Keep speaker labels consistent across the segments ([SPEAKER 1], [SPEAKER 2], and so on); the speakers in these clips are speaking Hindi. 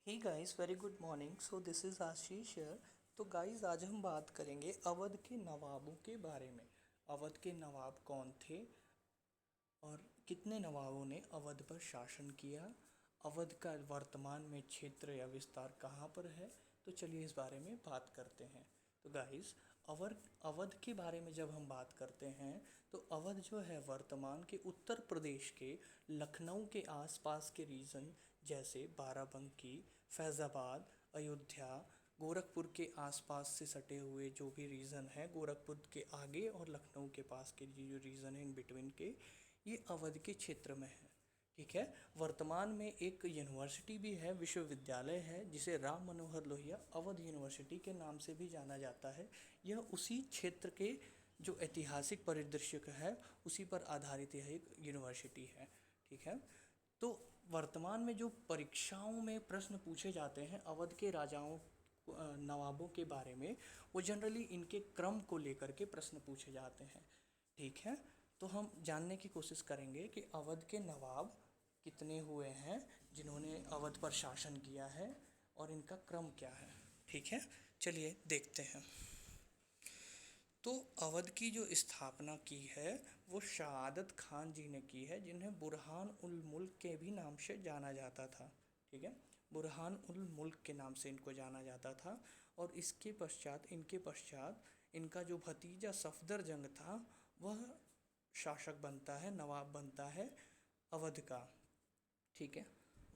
[SPEAKER 1] Hey guys, very good morning. So this is Ashish here. तो गाइस, आज हम बात करेंगे अवध के नवाबों के बारे में। अवध के नवाब कौन थे और कितने नवाबों ने अवध पर शासन किया। अवध का वर्तमान में क्षेत्र या विस्तार कहाँ पर है। तो चलिए इस बारे में बात करते हैं। तो गाइस, अवध के बारे में जब हम बात करते हैं तो अवध जो है वर्तमान के उत्तर प्रदेश के लखनऊ के आसपास के रीजन जैसे बाराबंकी, फैज़ाबाद, अयोध्या, गोरखपुर के आसपास से सटे हुए जो भी रीजन है, गोरखपुर के आगे और लखनऊ के पास के जो रीजन है इन बिटवीन के, ये अवध के क्षेत्र में है। ठीक है। वर्तमान में एक यूनिवर्सिटी भी है, विश्वविद्यालय है, जिसे राम मनोहर लोहिया अवध यूनिवर्सिटी के नाम से भी जाना जाता है। यह उसी क्षेत्र के जो ऐतिहासिक परिदृश्य का है उसी पर आधारित यह एक यूनिवर्सिटी है। ठीक है। तो वर्तमान में जो परीक्षाओं में प्रश्न पूछे जाते हैं अवध के राजाओं नवाबों के बारे में, वो जनरली इनके क्रम को लेकर के प्रश्न पूछे जाते हैं। ठीक है। तो हम जानने की कोशिश करेंगे कि अवध के नवाब कितने हुए हैं जिन्होंने अवध पर शासन किया है और इनका क्रम क्या है। ठीक है, चलिए देखते हैं। तो अवध की जो स्थापना की है वो शहादत खान जी ने की है, जिन्हें बुरहान उल मुल्क के भी नाम से जाना जाता था। ठीक है, बुरहान उल मुल्क के नाम से इनको जाना जाता था। और इनके पश्चात इनका जो भतीजा सफदर जंग था वह शासक बनता है, नवाब बनता है अवध का। ठीक है।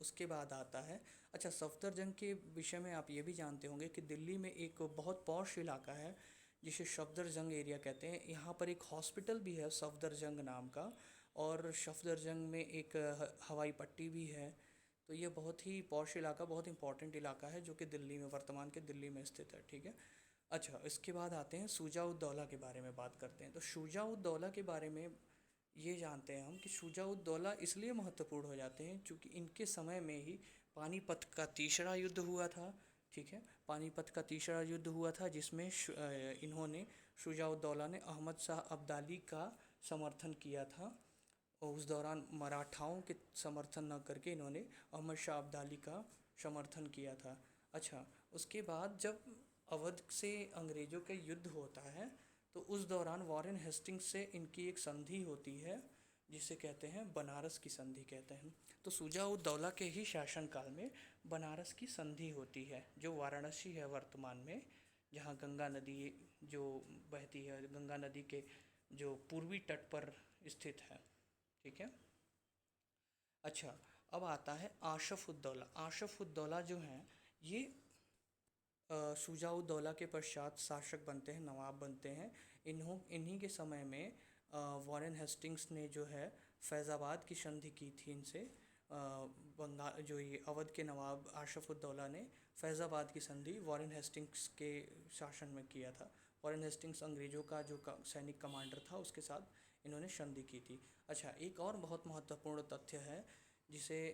[SPEAKER 1] उसके बाद आता है, अच्छा, सफदरजंग के विषय में आप ये भी जानते होंगे कि दिल्ली में एक बहुत पॉश इलाका है जिसे सफदरजंग एरिया कहते हैं। यहाँ पर एक हॉस्पिटल भी है सफदरजंग नाम का, और सफदरजंग में एक हवाई पट्टी भी है। तो ये बहुत ही पॉश इलाका, बहुत इंपॉर्टेंट इलाका है जो कि दिल्ली में, वर्तमान के दिल्ली में स्थित है। ठीक है। अच्छा, इसके बाद आते हैं शुजा उद दौला के बारे में बात करते हैं। तो शुजा उद दौला के बारे में ये जानते हैं हम कि शुजा उद दौला इसलिए महत्वपूर्ण हो जाते हैं क्योंकि इनके समय में ही पानीपत का तीसरा युद्ध हुआ था। ठीक है, पानीपत का तीसरा युद्ध हुआ था जिसमें इन्होंने, शुजा उद दौला ने अहमद शाह अब्दाली का समर्थन किया था। और उस दौरान मराठाओं के समर्थन न करके इन्होंने अहमद शाह अब्दाली का समर्थन किया था। अच्छा, उसके बाद जब अवध से अंग्रेज़ों का युद्ध होता है तो उस दौरान वॉरेन हेस्टिंग्स से इनकी एक संधि होती है जिसे कहते हैं बनारस की संधि कहते हैं। तो शुजा उद दौला के ही शासनकाल में बनारस की संधि होती है, जो वाराणसी है वर्तमान में, जहाँ गंगा नदी जो बहती है, गंगा नदी के जो पूर्वी तट पर स्थित है। ठीक है। अच्छा, अब आता है आशफ उद दौला। आशफ उद दौला जो हैं ये शुजा उद दौला के पश्चात शासक बनते हैं, नवाब बनते हैं। इन्हीं के समय में वॉरेन हेस्टिंग्स ने जो है फैज़ाबाद की संधि की थी इनसे। बंगाल जो ये अवध के नवाब आशफ उद दौला ने फैज़ाबाद की संधि वॉरेन हेस्टिंग्स के शासन में किया था। वॉरेन हेस्टिंग्स अंग्रेज़ों का जो सैनिक कमांडर था, उसके साथ इन्होंने संधि की थी। अच्छा, एक और बहुत महत्वपूर्ण तथ्य है जिसे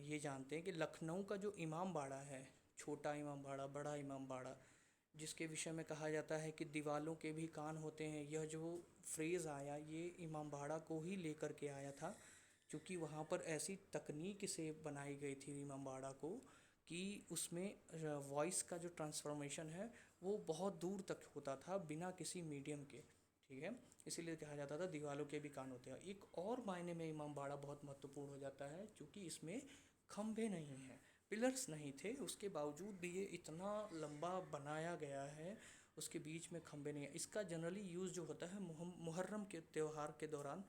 [SPEAKER 1] ये जानते हैं कि लखनऊ का जो इमाम बाड़ा है, छोटा इमाम बाड़ा, बड़ा इमाम बाड़ा, जिसके विषय में कहा जाता है कि दीवालों के भी कान होते हैं, यह जो फ्रेज़ आया ये इमाम बाड़ा को ही लेकर के आया था, क्योंकि वहाँ पर ऐसी तकनीक से बनाई गई थी इमाम बाड़ा को कि उसमें वॉइस का जो ट्रांसफॉर्मेशन है वो बहुत दूर तक होता था बिना किसी मीडियम के। ठीक है, इसीलिए कहा जाता था दीवालों के भी कान होते हैं। एक और मायने में इमाम बाड़ा बहुत महत्वपूर्ण हो जाता है क्योंकि इसमें खंभे नहीं हैं, पिलर्स नहीं थे, उसके बावजूद भी ये इतना लंबा बनाया गया है, उसके बीच में खंभे नहीं हैं। इसका जनरली यूज़ जो होता है मुहर्रम के त्यौहार के दौरान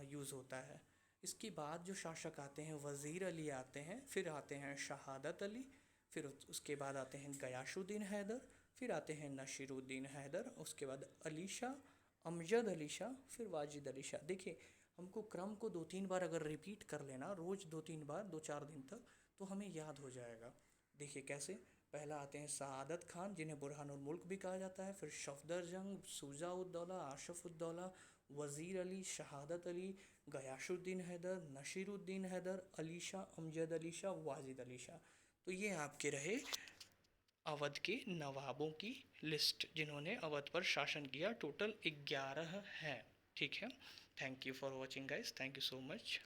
[SPEAKER 1] यूज़ होता है। इसके बाद जो शासक आते हैं वज़ीर अली आते हैं, फिर आते हैं शहादत अली, फिर उसके बाद आते हैं गयाशुद्दीन हैदर, फिर आते हैं नसीरुद्दीन हैदर, उसके बाद अली शाह, अमजद अली शाह, फिर वाजिद अली शाह। देखिए, हमको क्रम को 2-3 बार अगर रिपीट कर लेना रोज़ 2-3 बार 2-4 दिन तक, तो हमें याद हो जाएगा। देखिए कैसे, पहला आते हैं सआदत खान जिन्हें बुरहानुल मुल्क भी कहा जाता है, फिर सफदरजंग, शुजा उद दौला, आशफ उद दौला, वज़ीर अली, शहादत अली, गयाशुद्दीन हैदर, नसीरुद्दीन हैदर, अली शाह, अमजद अली शाह, वाजिद अली शाह। तो ये आपके रहे अवध के नवाबों की लिस्ट जिन्होंने अवध पर शासन किया। टोटल 11 हैं। ठीक है। Thank you for watching guys, thank you so much.